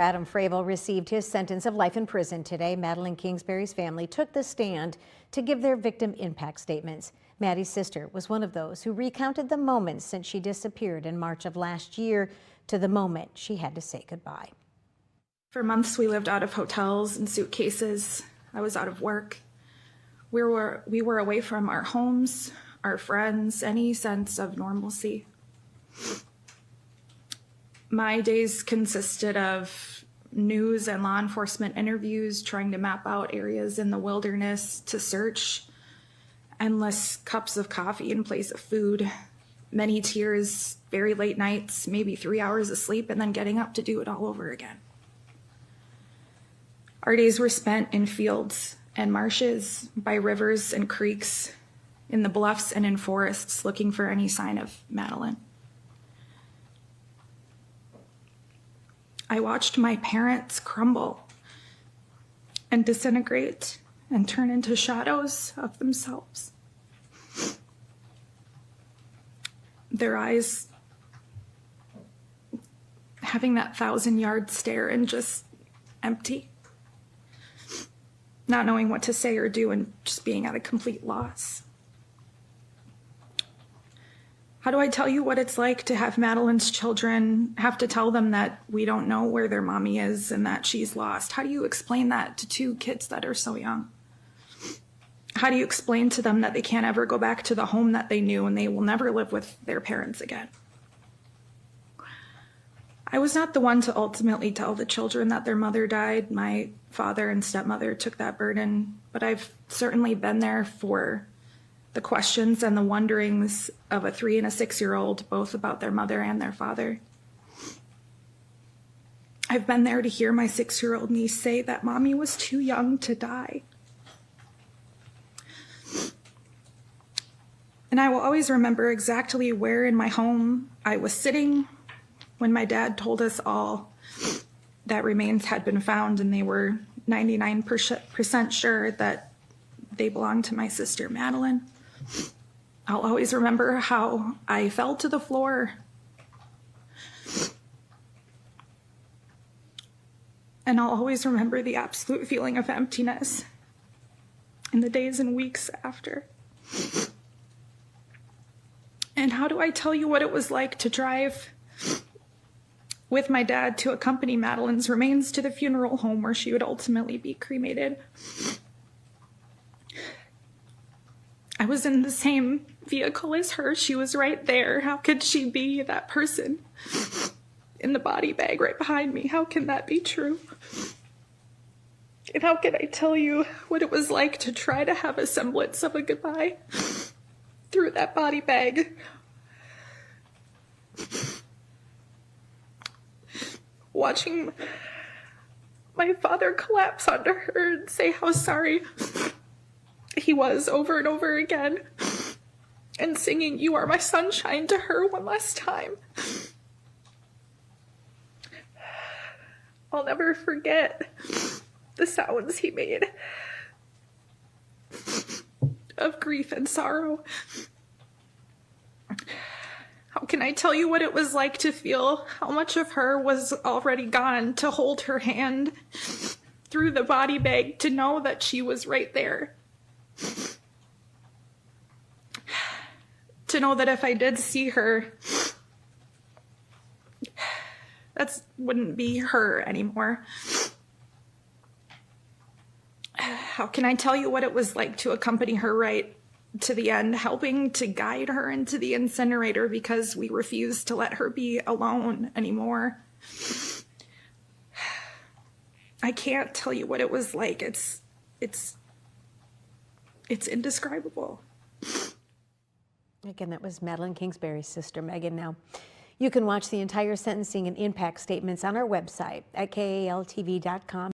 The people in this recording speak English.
Adam Fravel received his sentence of life in prison today. Madeline Kingsbury's family took the stand to give their victim impact statements. Maddie's sister was one of those who recounted the moments since she disappeared in March of last year to the moment she had to say goodbye. For months, we lived out of hotels and suitcases. I was out of work. We were away from our homes, our friends, any sense of normalcy. My days consisted of news and law enforcement interviews, trying to map out areas in the wilderness to search, endless cups of coffee in place of food, many tears, very late nights, maybe 3 hours of sleep, and then getting up to do it all over again. Our days were spent in fields and marshes, by rivers and creeks, in the bluffs and in forests, looking for any sign of Madeline. I watched my parents crumble and disintegrate and turn into shadows of themselves. Their eyes having that 1,000-yard stare and just empty. Not knowing what to say or do and just being at a complete loss. How do I tell you what it's like to have Madeline's children have to tell them that we don't know where their mommy is and that she's lost? How do you explain that to two kids that are so young? How do you explain to them that they can't ever go back to the home that they knew and they will never live with their parents again? I was not the one to ultimately tell the children that their mother died. My father and stepmother took that burden, but I've certainly been there for the questions and the wonderings of a 3- and 6-year-old, both about their mother and their father. I've been there to hear my 6-year-old niece say that mommy was too young to die. And I will always remember exactly where in my home I was sitting when my dad told us all that remains had been found, and they were 99% sure that they belonged to my sister Madeline. I'll always remember how I fell to the floor and I'll always remember the absolute feeling of emptiness in the days and weeks after. And how do I tell you what it was like to drive with my dad to accompany Madeline's remains to the funeral home where she would ultimately be cremated? I was in the same vehicle as her. She was right there. How could she be that person in the body bag right behind me? How can that be true? And how can I tell you what it was like to try to have a semblance of a goodbye through that body bag? Watching my father collapse onto her and say how sorry he was over and over again, and singing "You Are My Sunshine" to her one last time. I'll never forget the sounds he made of grief and sorrow. How can I tell you what it was like to feel how much of her was already gone, to hold her hand through the body bag, to know that she was right there? To know that if I did see her, that wouldn't be her anymore. How can I tell you what it was like to accompany her right to the end, helping to guide her into the incinerator because we refused to let her be alone anymore? I can't tell you what it was like. It's indescribable. Again, that was Madeline Kingsbury's sister, Megan. Now, you can watch the entire sentencing and impact statements on our website at KAAL-TV.com.